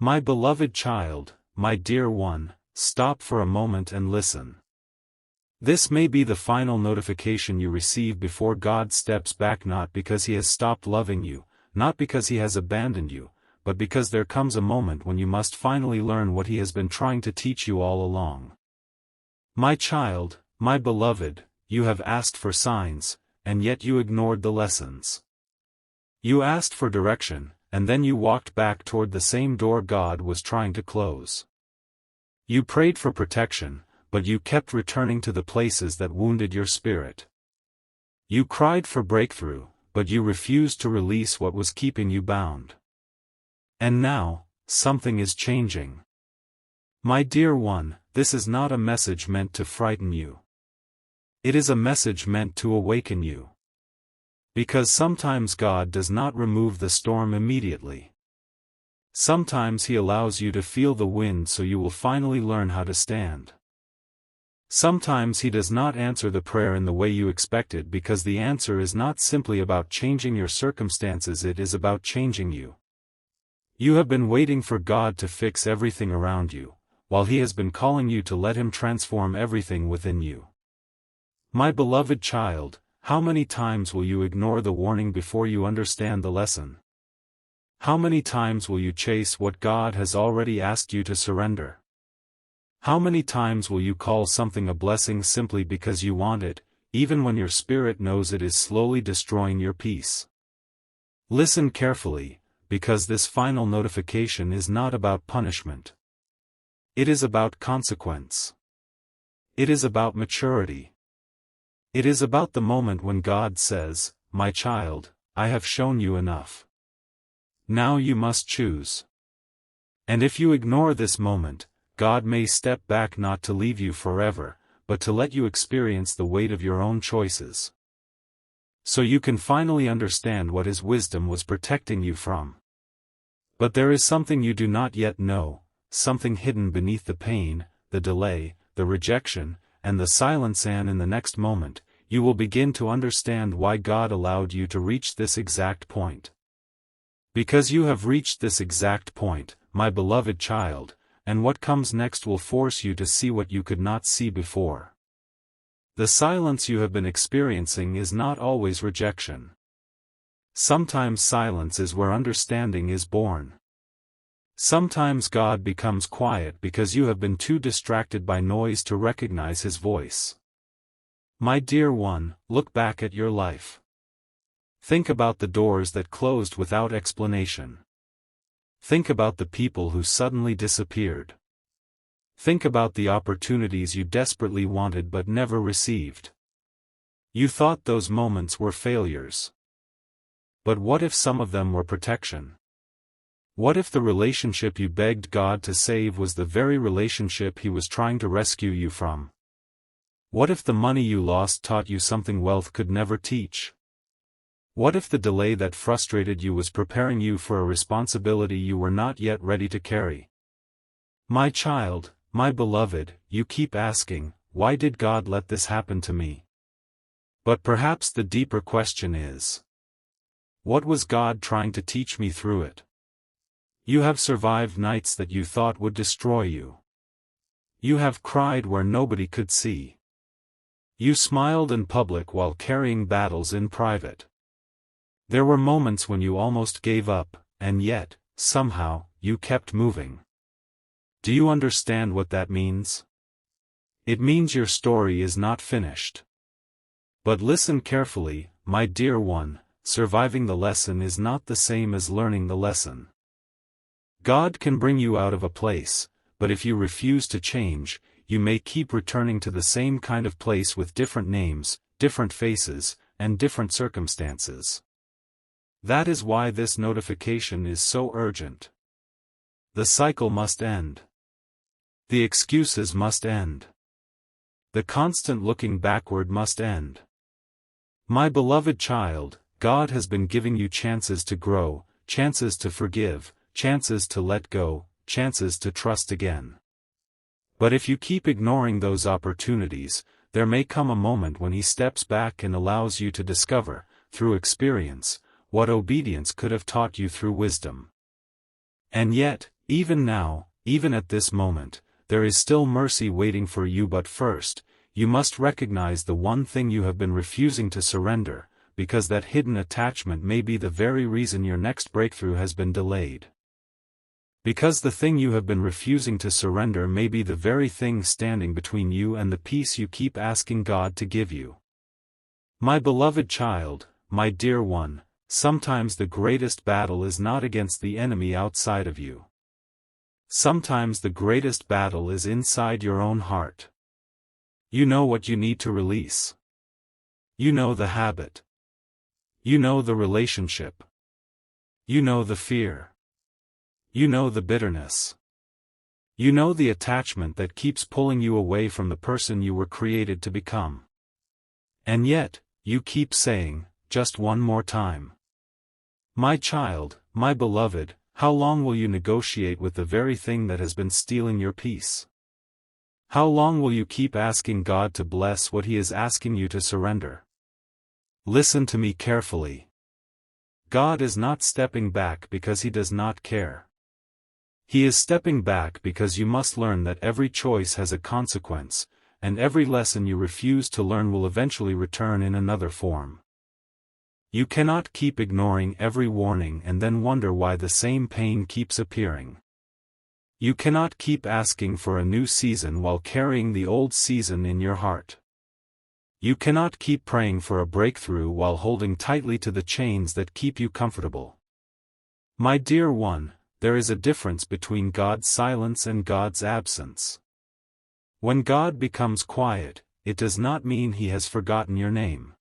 My beloved child, my dear one, stop for a moment and listen. This may be the final notification you receive before God steps back, not because He has stopped loving you, not because He has abandoned you, but because there comes a moment when you must finally learn what He has been trying to teach you all along. My child, my beloved, you have asked for signs, and yet you ignored the lessons. You asked for direction, and then you walked back toward the same door God was trying to close. You prayed for protection, but you kept returning to the places that wounded your spirit. You cried for breakthrough, but you refused to release what was keeping you bound. And now, something is changing. My dear one, this is not a message meant to frighten you. It is a message meant to awaken you. Because sometimes God does not remove the storm immediately. Sometimes He allows you to feel the wind so you will finally learn how to stand. Sometimes He does not answer the prayer in the way you expected because the answer is not simply about changing your circumstances, it is about changing you. You have been waiting for God to fix everything around you, while He has been calling you to let Him transform everything within you. My beloved child, how many times will you ignore the warning before you understand the lesson? How many times will you chase what God has already asked you to surrender? How many times will you call something a blessing simply because you want it, even when your spirit knows it is slowly destroying your peace? Listen carefully, because this final notification is not about punishment. It is about consequence. It is about maturity. It is about the moment when God says, "My child, I have shown you enough. Now you must choose." And if you ignore this moment, God may step back not to leave you forever, but to let you experience the weight of your own choices. So you can finally understand what His wisdom was protecting you from. But there is something you do not yet know, something hidden beneath the pain, the delay, the rejection, and the silence, and in the next moment, you will begin to understand why God allowed you to reach this exact point. Because you have reached this exact point, my beloved child, and what comes next will force you to see what you could not see before. The silence you have been experiencing is not always rejection. Sometimes silence is where understanding is born. Sometimes God becomes quiet because you have been too distracted by noise to recognize His voice. My dear one, look back at your life. Think about the doors that closed without explanation. Think about the people who suddenly disappeared. Think about the opportunities you desperately wanted but never received. You thought those moments were failures. But what if some of them were protection? What if the relationship you begged God to save was the very relationship He was trying to rescue you from? What if the money you lost taught you something wealth could never teach? What if the delay that frustrated you was preparing you for a responsibility you were not yet ready to carry? My child, my beloved, you keep asking, why did God let this happen to me? But perhaps the deeper question is, what was God trying to teach me through it? You have survived nights that you thought would destroy you. You have cried where nobody could see. You smiled in public while carrying battles in private. There were moments when you almost gave up, and yet, somehow, you kept moving. Do you understand what that means? It means your story is not finished. But listen carefully, my dear one, surviving the lesson is not the same as learning the lesson. God can bring you out of a place, but if you refuse to change, you may keep returning to the same kind of place with different names, different faces, and different circumstances. That is why this notification is so urgent. The cycle must end. The excuses must end. The constant looking backward must end. My beloved child, God has been giving you chances to grow, chances to forgive, chances to let go, chances to trust again. But if you keep ignoring those opportunities, there may come a moment when He steps back and allows you to discover, through experience, what obedience could have taught you through wisdom. And yet, Even now, even at this moment, there is still mercy waiting for you, but first, you must recognize the one thing you have been refusing to surrender, because that hidden attachment may be the very reason your next breakthrough has been delayed. Because the thing you have been refusing to surrender may be the very thing standing between you and the peace you keep asking God to give you. My beloved child, my dear one, sometimes the greatest battle is not against the enemy outside of you. Sometimes the greatest battle is inside your own heart. You know what you need to release. You know the habit. You know the relationship. You know the fear. You know the bitterness. You know the attachment that keeps pulling you away from the person you were created to become. And yet, you keep saying, just one more time. My child, my beloved, how long will you negotiate with the very thing that has been stealing your peace? How long will you keep asking God to bless what He is asking you to surrender? Listen to me carefully. God is not stepping back because He does not care. He is stepping back because you must learn that every choice has a consequence, and every lesson you refuse to learn will eventually return in another form. You cannot keep ignoring every warning and then wonder why the same pain keeps appearing. You cannot keep asking for a new season while carrying the old season in your heart. You cannot keep praying for a breakthrough while holding tightly to the chains that keep you comfortable. My dear one, there is a difference between God's silence and God's absence. When God becomes quiet, it does not mean He has forgotten your name.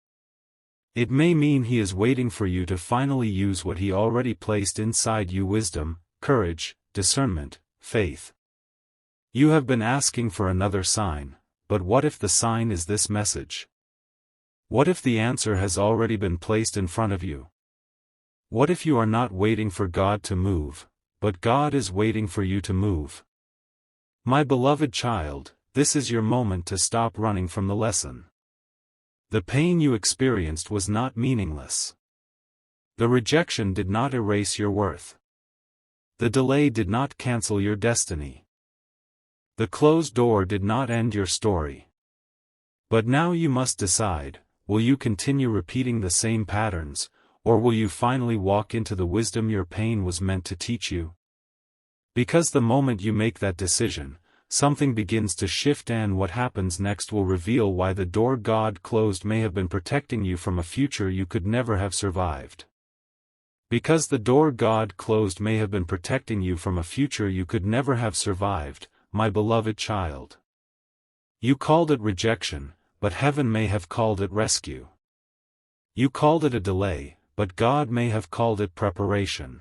It may mean He is waiting for you to finally use what He already placed inside you: wisdom, courage, discernment, faith. You have been asking for another sign, but what if the sign is this message? What if the answer has already been placed in front of you? What if you are not waiting for God to move, but God is waiting for you to move? My beloved child, this is your moment to stop running from the lesson. The pain you experienced was not meaningless. The rejection did not erase your worth. The delay did not cancel your destiny. The closed door did not end your story. But now you must decide, will you continue repeating the same patterns, or will you finally walk into the wisdom your pain was meant to teach you? Because the moment you make that decision, something begins to shift, and what happens next will reveal why the door God closed may have been protecting you from a future you could never have survived. Because the door God closed may have been protecting you from a future you could never have survived, my beloved child. You called it rejection, but heaven may have called it rescue. You called it a delay, but God may have called it preparation.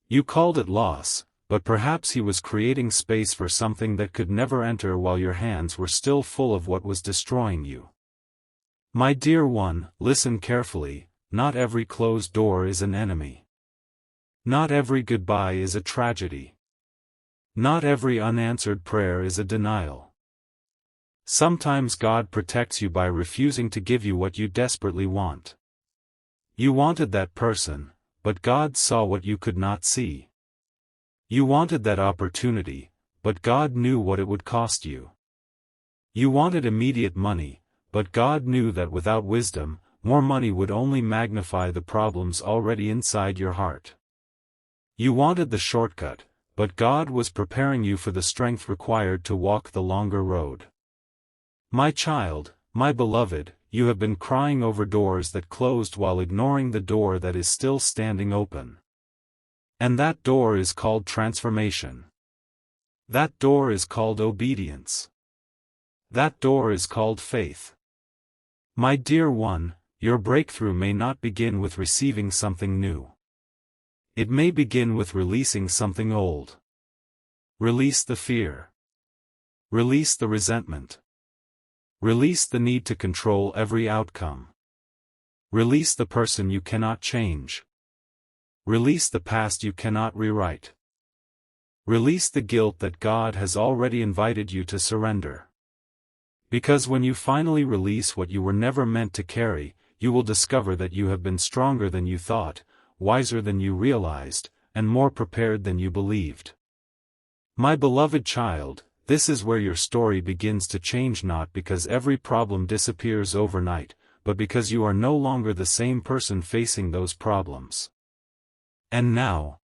You called it loss, but perhaps He was creating space for something that could never enter while your hands were still full of what was destroying you. My dear one, listen carefully. Not every closed door is an enemy. Not every goodbye is a tragedy. Not every unanswered prayer is a denial. Sometimes God protects you by refusing to give you what you desperately want. You wanted that person, but God saw what you could not see. You wanted that opportunity, but God knew what it would cost you. You wanted immediate money, but God knew that without wisdom, more money would only magnify the problems already inside your heart. You wanted the shortcut, but God was preparing you for the strength required to walk the longer road. My child, my beloved, you have been crying over doors that closed while ignoring the door that is still standing open. And that door is called transformation. That door is called obedience. That door is called faith. My dear one, your breakthrough may not begin with receiving something new. It may begin with releasing something old. Release the fear. Release the resentment. Release the need to control every outcome. Release the person you cannot change. Release the past you cannot rewrite. Release the guilt that God has already invited you to surrender. Because when you finally release what you were never meant to carry, you will discover that you have been stronger than you thought, wiser than you realized, and more prepared than you believed. My beloved child, this is where your story begins to change, not because every problem disappears overnight, but because you are no longer the same person facing those problems. And now,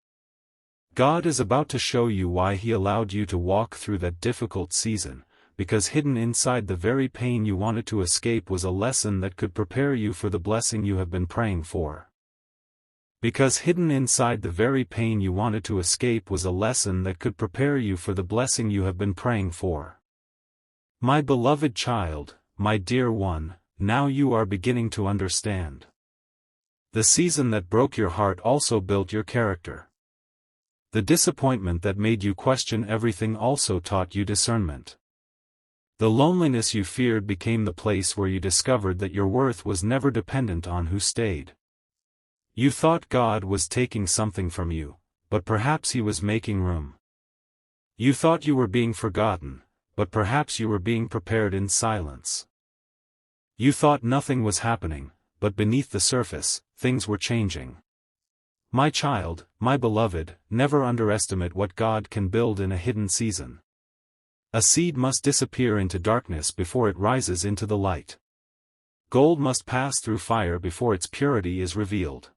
God is about to show you why He allowed you to walk through that difficult season, because hidden inside the very pain you wanted to escape was a lesson that could prepare you for the blessing you have been praying for. Because hidden inside the very pain you wanted to escape was a lesson that could prepare you for the blessing you have been praying for. My beloved child, my dear one, now you are beginning to understand. The season that broke your heart also built your character. The disappointment that made you question everything also taught you discernment. The loneliness you feared became the place where you discovered that your worth was never dependent on who stayed. You thought God was taking something from you, but perhaps He was making room. You thought you were being forgotten, but perhaps you were being prepared in silence. You thought nothing was happening, but beneath the surface, things were changing. My child, my beloved, never underestimate what God can build in a hidden season. A seed must disappear into darkness before it rises into the light. Gold must pass through fire before its purity is revealed.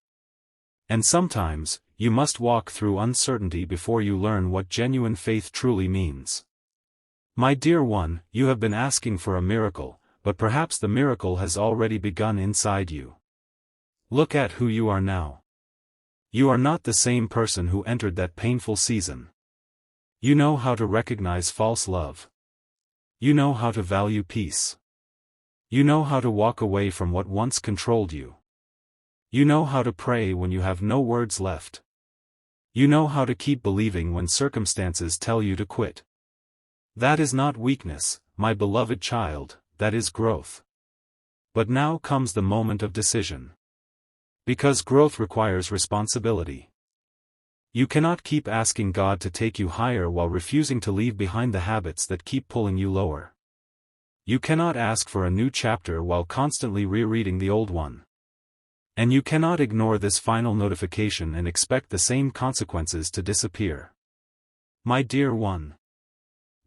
And sometimes, you must walk through uncertainty before you learn what genuine faith truly means. My dear one, you have been asking for a miracle, but perhaps the miracle has already begun inside you. Look at who you are now. You are not the same person who entered that painful season. You know how to recognize false love. You know how to value peace. You know how to walk away from what once controlled you. You know how to pray when you have no words left. You know how to keep believing when circumstances tell you to quit. That is not weakness, my beloved child, that is growth. But now comes the moment of decision. Because growth requires responsibility. You cannot keep asking God to take you higher while refusing to leave behind the habits that keep pulling you lower. You cannot ask for a new chapter while constantly rereading the old one. And you cannot ignore this final notification and expect the same consequences to disappear. My dear one,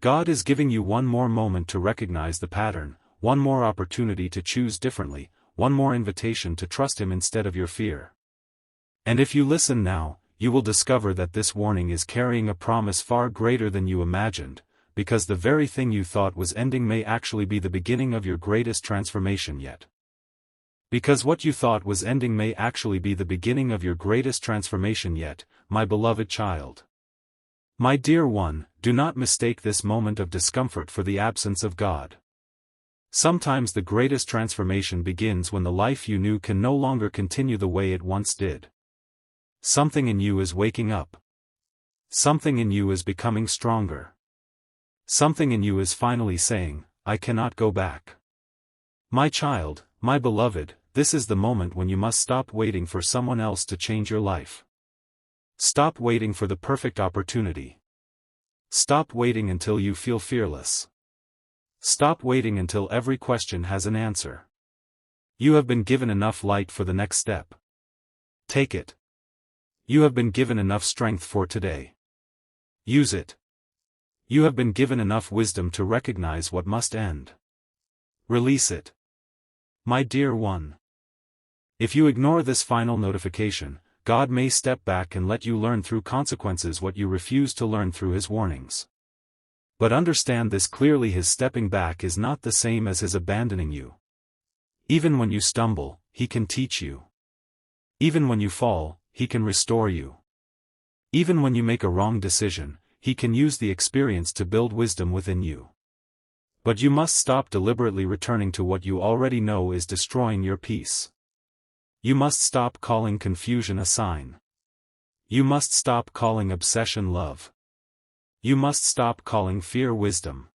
God is giving you one more moment to recognize the pattern, one more opportunity to choose differently, one more invitation to trust Him instead of your fear. And if you listen now, you will discover that this warning is carrying a promise far greater than you imagined, because the very thing you thought was ending may actually be the beginning of your greatest transformation yet. Because what you thought was ending may actually be the beginning of your greatest transformation yet, my beloved child. My dear one, do not mistake this moment of discomfort for the absence of God. Sometimes the greatest transformation begins when the life you knew can no longer continue the way it once did. Something in you is waking up. Something in you is becoming stronger. Something in you is finally saying, I cannot go back. My child, my beloved, this is the moment when you must stop waiting for someone else to change your life. Stop waiting for the perfect opportunity. Stop waiting until you feel fearless. Stop waiting until every question has an answer. You have been given enough light for the next step. Take it. You have been given enough strength for today. Use it. You have been given enough wisdom to recognize what must end. Release it. My dear one. If you ignore this final notification, God may step back and let you learn through consequences what you refuse to learn through His warnings. But understand this clearly: His stepping back is not the same as His abandoning you. Even when you stumble, He can teach you. Even when you fall, He can restore you. Even when you make a wrong decision, He can use the experience to build wisdom within you. But you must stop deliberately returning to what you already know is destroying your peace. You must stop calling confusion a sign. You must stop calling obsession love. You must stop calling fear wisdom.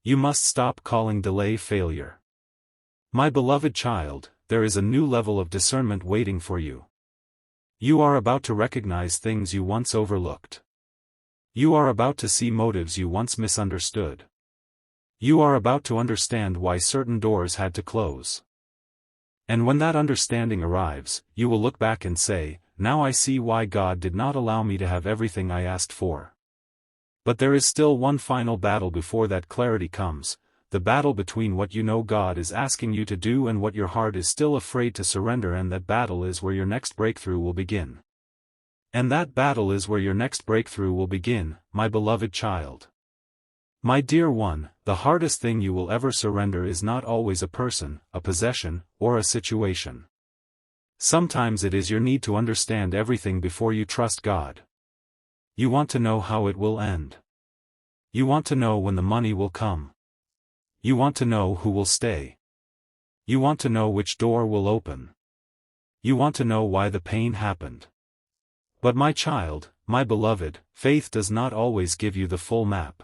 You must stop calling delay failure. My beloved child, there is a new level of discernment waiting for you. You are about to recognize things you once overlooked. You are about to see motives you once misunderstood. You are about to understand why certain doors had to close. And when that understanding arrives, you will look back and say, now I see why God did not allow me to have everything I asked for. But there is still one final battle before that clarity comes, the battle between what you know God is asking you to do and what your heart is still afraid to surrender, and that battle is where your next breakthrough will begin. And that battle is where your next breakthrough will begin, my beloved child. My dear one, the hardest thing you will ever surrender is not always a person, a possession, or a situation. Sometimes it is your need to understand everything before you trust God. You want to know how it will end. You want to know when the money will come. You want to know who will stay. You want to know which door will open. You want to know why the pain happened. But my child, my beloved, faith does not always give you the full map.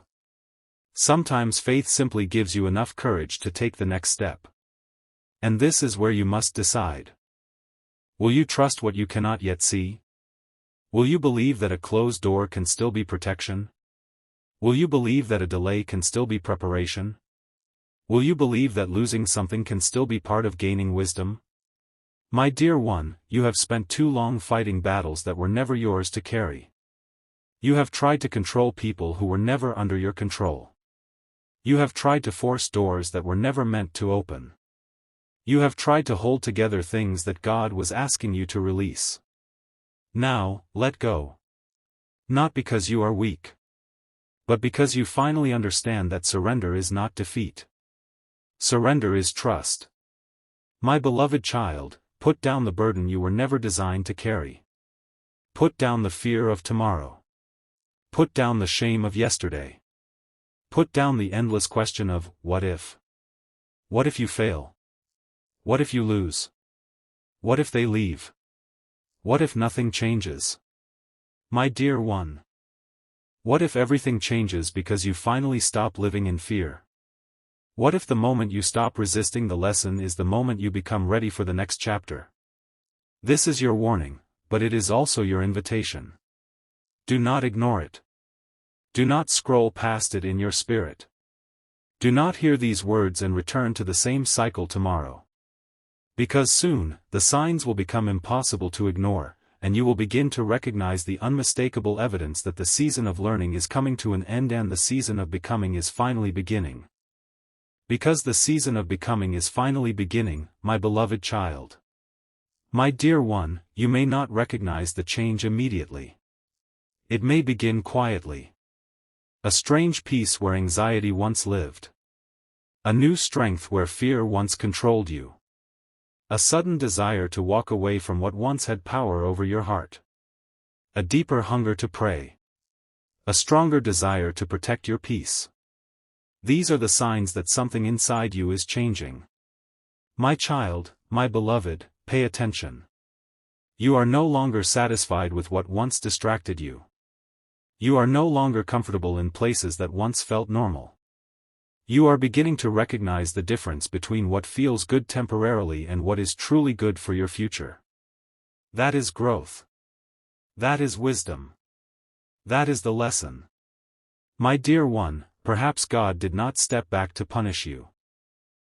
Sometimes faith simply gives you enough courage to take the next step. And this is where you must decide. Will you trust what you cannot yet see? Will you believe that a closed door can still be protection? Will you believe that a delay can still be preparation? Will you believe that losing something can still be part of gaining wisdom? My dear one, you have spent too long fighting battles that were never yours to carry. You have tried to control people who were never under your control. You have tried to force doors that were never meant to open. You have tried to hold together things that God was asking you to release. Now, let go. Not because you are weak, but because you finally understand that surrender is not defeat. Surrender is trust. My beloved child, put down the burden you were never designed to carry. Put down the fear of tomorrow. Put down the shame of yesterday. Put down the endless question of, what if? What if you fail? What if you lose? What if they leave? What if nothing changes? My dear one. What if everything changes because you finally stop living in fear? What if the moment you stop resisting the lesson is the moment you become ready for the next chapter? This is your warning, but it is also your invitation. Do not ignore it. Do not scroll past it in your spirit. Do not hear these words and return to the same cycle tomorrow. Because soon, the signs will become impossible to ignore, and you will begin to recognize the unmistakable evidence that the season of learning is coming to an end and the season of becoming is finally beginning. Because the season of becoming is finally beginning, my beloved child. My dear one, you may not recognize the change immediately. It may begin quietly. A strange peace where anxiety once lived. A new strength where fear once controlled you. A sudden desire to walk away from what once had power over your heart. A deeper hunger to pray. A stronger desire to protect your peace. These are the signs that something inside you is changing. My child, my beloved, pay attention. You are no longer satisfied with what once distracted you. You are no longer comfortable in places that once felt normal. You are beginning to recognize the difference between what feels good temporarily and what is truly good for your future. That is growth. That is wisdom. That is the lesson. My dear one, perhaps God did not step back to punish you.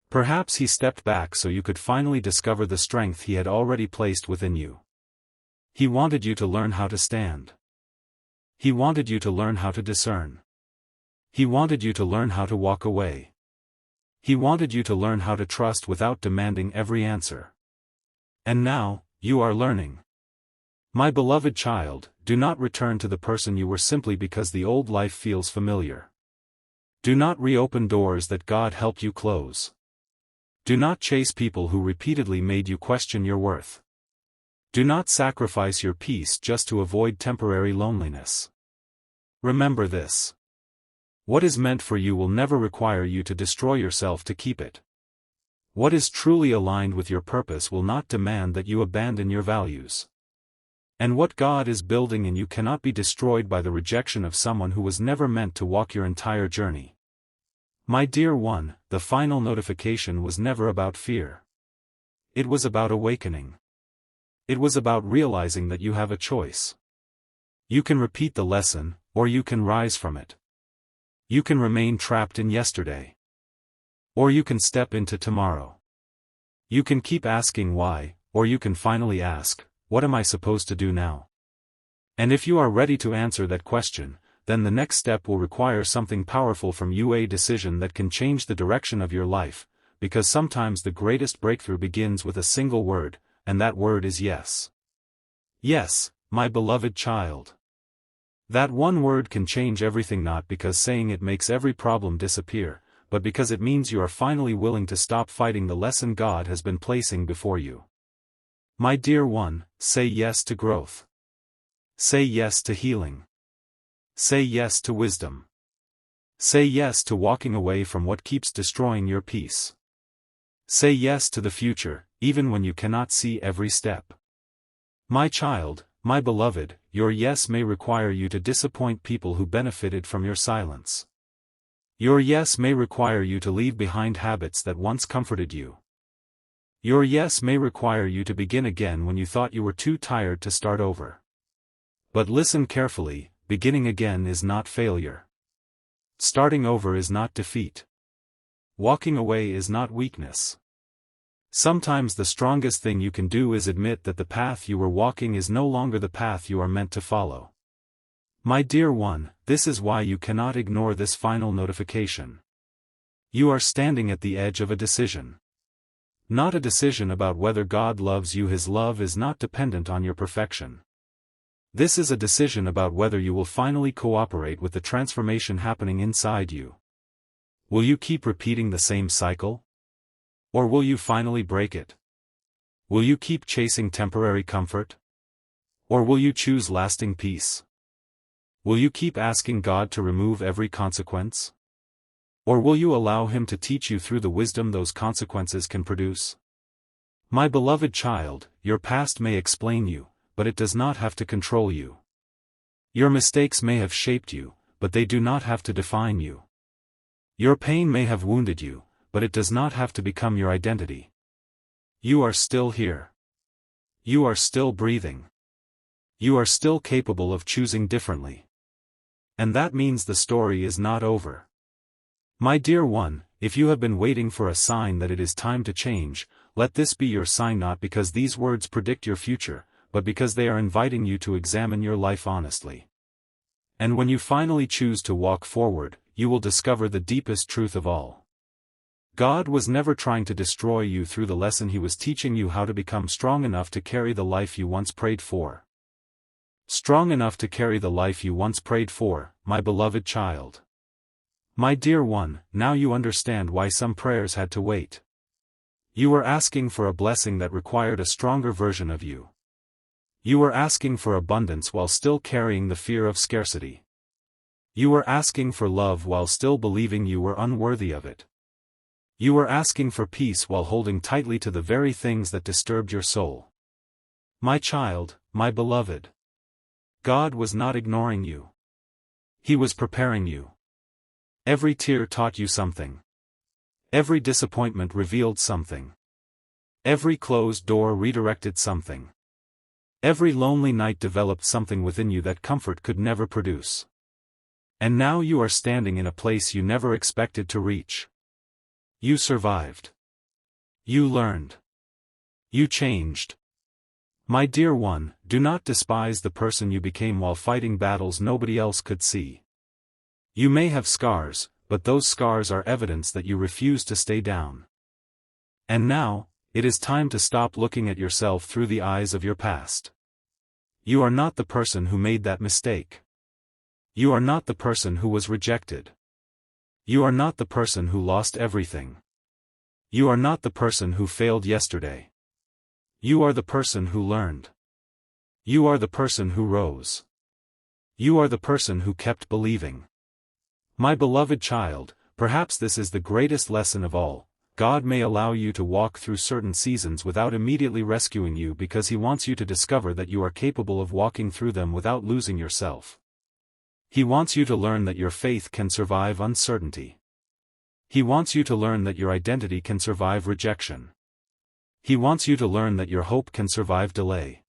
Perhaps He stepped back so you could finally discover the strength He had already placed within you. He wanted you to learn how to stand. He wanted you to learn how to discern. He wanted you to learn how to walk away. He wanted you to learn how to trust without demanding every answer. And now, you are learning. My beloved child, do not return to the person you were simply because the old life feels familiar. Do not reopen doors that God helped you close. Do not chase people who repeatedly made you question your worth. Do not sacrifice your peace just to avoid temporary loneliness. Remember this. What is meant for you will never require you to destroy yourself to keep it. What is truly aligned with your purpose will not demand that you abandon your values. And what God is building in you cannot be destroyed by the rejection of someone who was never meant to walk your entire journey. My dear one, the final notification was never about fear. It was about awakening. It was about realizing that you have a choice. You can repeat the lesson, or you can rise from it. You can remain trapped in yesterday. Or you can step into tomorrow. You can keep asking why, or you can finally ask, what am I supposed to do now? And if you are ready to answer that question, then the next step will require something powerful from you, a decision that can change the direction of your life, because sometimes the greatest breakthrough begins with a single word, and that word is yes. Yes, my beloved child. That one word can change everything, not because saying it makes every problem disappear, but because it means you are finally willing to stop fighting the lesson God has been placing before you. My dear one, say yes to growth. Say yes to healing. Say yes to wisdom. Say yes to walking away from what keeps destroying your peace. Say yes to the future, even when you cannot see every step. My child, my beloved, your yes may require you to disappoint people who benefited from your silence. Your yes may require you to leave behind habits that once comforted you. Your yes may require you to begin again when you thought you were too tired to start over. But listen carefully, beginning again is not failure. Starting over is not defeat. Walking away is not weakness. Sometimes the strongest thing you can do is admit that the path you were walking is no longer the path you are meant to follow. My dear one, this is why you cannot ignore this final notification. You are standing at the edge of a decision. Not a decision about whether God loves you. His love is not dependent on your perfection. This is a decision about whether you will finally cooperate with the transformation happening inside you. Will you keep repeating the same cycle? Or will you finally break it? Will you keep chasing temporary comfort? Or will you choose lasting peace? Will you keep asking God to remove every consequence? Or will you allow Him to teach you through the wisdom those consequences can produce? My beloved child, your past may explain you, but it does not have to control you. Your mistakes may have shaped you, but they do not have to define you. Your pain may have wounded you, but it does not have to become your identity. You are still here. You are still breathing. You are still capable of choosing differently. And that means the story is not over. My dear one, if you have been waiting for a sign that it is time to change, let this be your sign, not because these words predict your future, but because they are inviting you to examine your life honestly. And when you finally choose to walk forward, you will discover the deepest truth of all. God was never trying to destroy you through the lesson. He was teaching you how to become strong enough to carry the life you once prayed for. Strong enough to carry the life you once prayed for, my beloved child. My dear one, now you understand why some prayers had to wait. You were asking for a blessing that required a stronger version of you. You were asking for abundance while still carrying the fear of scarcity. You were asking for love while still believing you were unworthy of it. You were asking for peace while holding tightly to the very things that disturbed your soul. My child, my beloved. God was not ignoring you. He was preparing you. Every tear taught you something. Every disappointment revealed something. Every closed door redirected something. Every lonely night developed something within you that comfort could never produce. And now you are standing in a place you never expected to reach. You survived. You learned. You changed. My dear one, do not despise the person you became while fighting battles nobody else could see. You may have scars, but those scars are evidence that you refuse to stay down. And now, it is time to stop looking at yourself through the eyes of your past. You are not the person who made that mistake. You are not the person who was rejected. You are not the person who lost everything. You are not the person who failed yesterday. You are the person who learned. You are the person who rose. You are the person who kept believing. My beloved child, perhaps this is the greatest lesson of all. God may allow you to walk through certain seasons without immediately rescuing you because He wants you to discover that you are capable of walking through them without losing yourself. He wants you to learn that your faith can survive uncertainty. He wants you to learn that your identity can survive rejection. He wants you to learn that your hope can survive delay.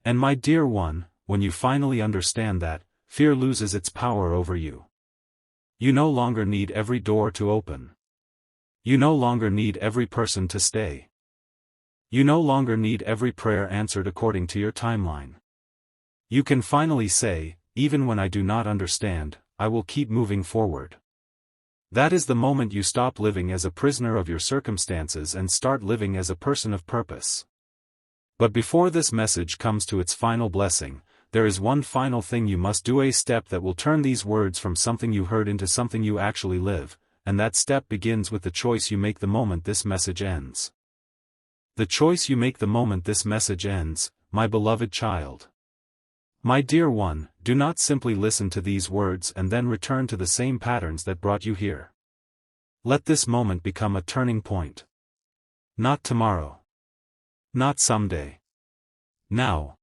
And my dear one, when you finally understand that, fear loses its power over you. You no longer need every door to open. You no longer need every person to stay. You no longer need every prayer answered according to your timeline. You can finally say, even when I do not understand, I will keep moving forward. That is the moment you stop living as a prisoner of your circumstances and start living as a person of purpose. But before this message comes to its final blessing, there is one final thing you must do, a step that will turn these words from something you heard into something you actually live, and that step begins with the choice you make the moment this message ends. The choice you make the moment this message ends, my beloved child. My dear one, do not simply listen to these words and then return to the same patterns that brought you here. Let this moment become a turning point. Not tomorrow. Not someday. Now.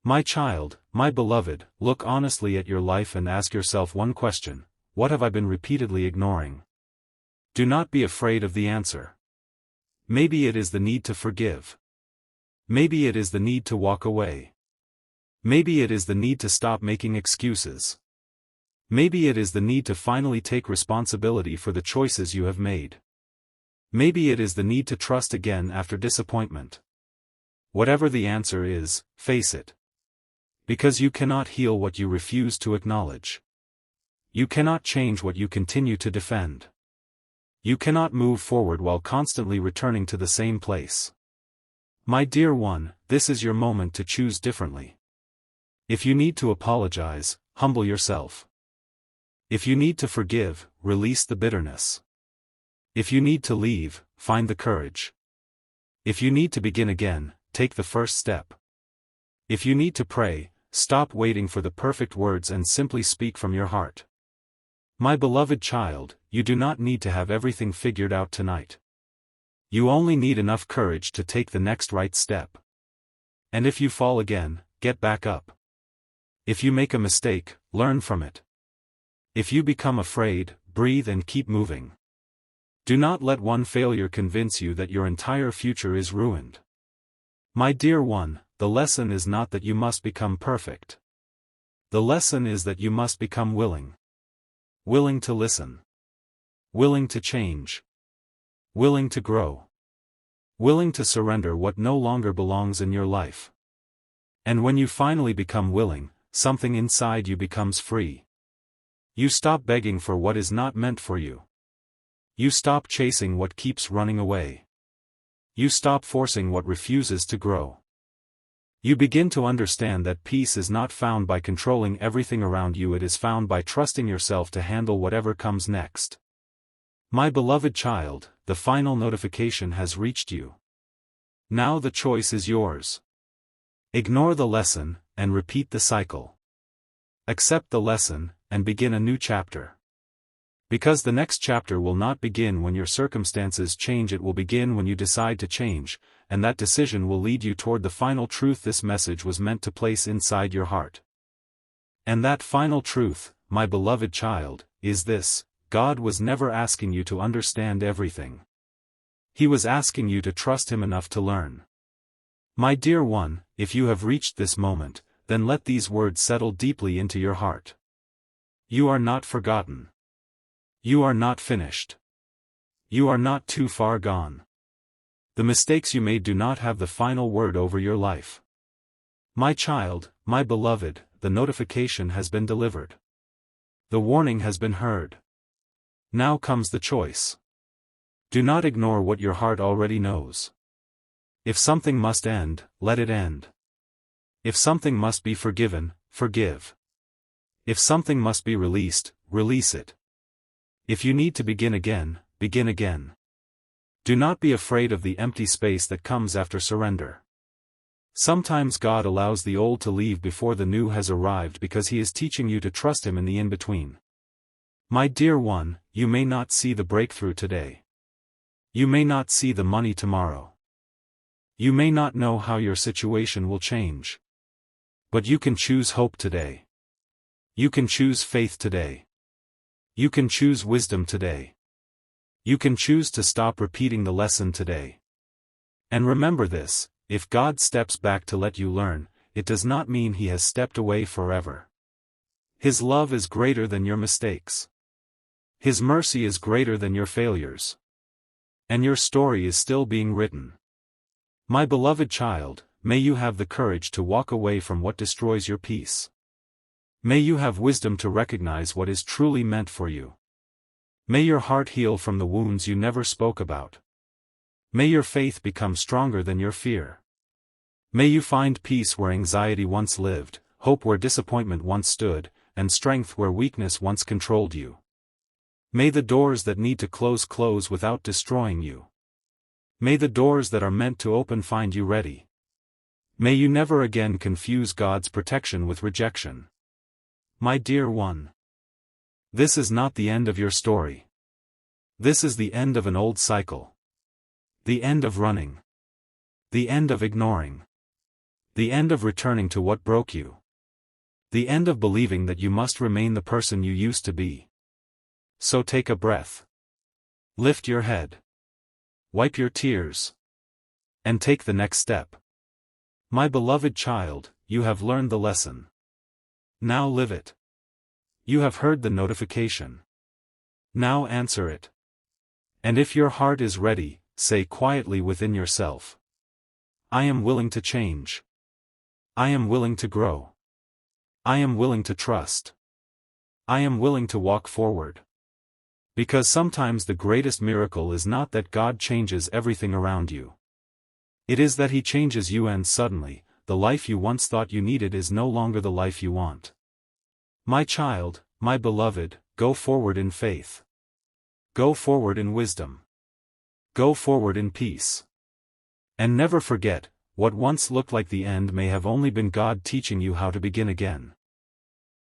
My child, my beloved, look honestly at your life and ask yourself one question: what have I been repeatedly ignoring? Do not be afraid of the answer. Maybe it is the need to forgive. Maybe it is the need to walk away. Maybe it is the need to stop making excuses. Maybe it is the need to finally take responsibility for the choices you have made. Maybe it is the need to trust again after disappointment. Whatever the answer is, face it. Because you cannot heal what you refuse to acknowledge. You cannot change what you continue to defend. You cannot move forward while constantly returning to the same place. My dear one, this is your moment to choose differently. If you need to apologize, humble yourself. If you need to forgive, release the bitterness. If you need to leave, find the courage. If you need to begin again, take the first step. If you need to pray, stop waiting for the perfect words and simply speak from your heart. My beloved child, you do not need to have everything figured out tonight. You only need enough courage to take the next right step. And if you fall again, get back up. If you make a mistake, learn from it. If you become afraid, breathe and keep moving. Do not let one failure convince you that your entire future is ruined. My dear one, the lesson is not that you must become perfect. The lesson is that you must become willing. Willing to listen. Willing to change. Willing to grow. Willing to surrender what no longer belongs in your life. And when you finally become willing, something inside you becomes free. You stop begging for what is not meant for you. You stop chasing what keeps running away. You stop forcing what refuses to grow. You begin to understand that peace is not found by controlling everything around you, it is found by trusting yourself to handle whatever comes next. My beloved child, the final notification has reached you. Now the choice is yours. Ignore the lesson, and repeat the cycle. Accept the lesson, and begin a new chapter. Because the next chapter will not begin when your circumstances change, it will begin when you decide to change, and that decision will lead you toward the final truth this message was meant to place inside your heart. And that final truth, my beloved child, is this: God was never asking you to understand everything. He was asking you to trust Him enough to learn. My dear one, if you have reached this moment, then let these words settle deeply into your heart. You are not forgotten. You are not finished. You are not too far gone. The mistakes you made do not have the final word over your life. My child, my beloved, the notification has been delivered. The warning has been heard. Now comes the choice. Do not ignore what your heart already knows. If something must end, let it end. If something must be forgiven, forgive. If something must be released, release it. If you need to begin again, begin again. Do not be afraid of the empty space that comes after surrender. Sometimes God allows the old to leave before the new has arrived because He is teaching you to trust Him in the in-between. My dear one, you may not see the breakthrough today. You may not see the money tomorrow. You may not know how your situation will change. But you can choose hope today. You can choose faith today. You can choose wisdom today. You can choose to stop repeating the lesson today. And remember this: if God steps back to let you learn, it does not mean He has stepped away forever. His love is greater than your mistakes. His mercy is greater than your failures. And your story is still being written. My beloved child, may you have the courage to walk away from what destroys your peace. May you have wisdom to recognize what is truly meant for you. May your heart heal from the wounds you never spoke about. May your faith become stronger than your fear. May you find peace where anxiety once lived, hope where disappointment once stood, and strength where weakness once controlled you. May the doors that need to close without destroying you. May the doors that are meant to open find you ready. May you never again confuse God's protection with rejection. My dear one. This is not the end of your story. This is the end of an old cycle. The end of running. The end of ignoring. The end of returning to what broke you. The end of believing that you must remain the person you used to be. So take a breath. Lift your head. Wipe your tears. And take the next step. My beloved child, you have learned the lesson. Now live it. You have heard the notification. Now answer it. And if your heart is ready, say quietly within yourself, I am willing to change. I am willing to grow. I am willing to trust. I am willing to walk forward. Because sometimes the greatest miracle is not that God changes everything around you. It is that He changes you, and suddenly, the life you once thought you needed is no longer the life you want. My child, my beloved, go forward in faith. Go forward in wisdom. Go forward in peace. And never forget, what once looked like the end may have only been God teaching you how to begin again.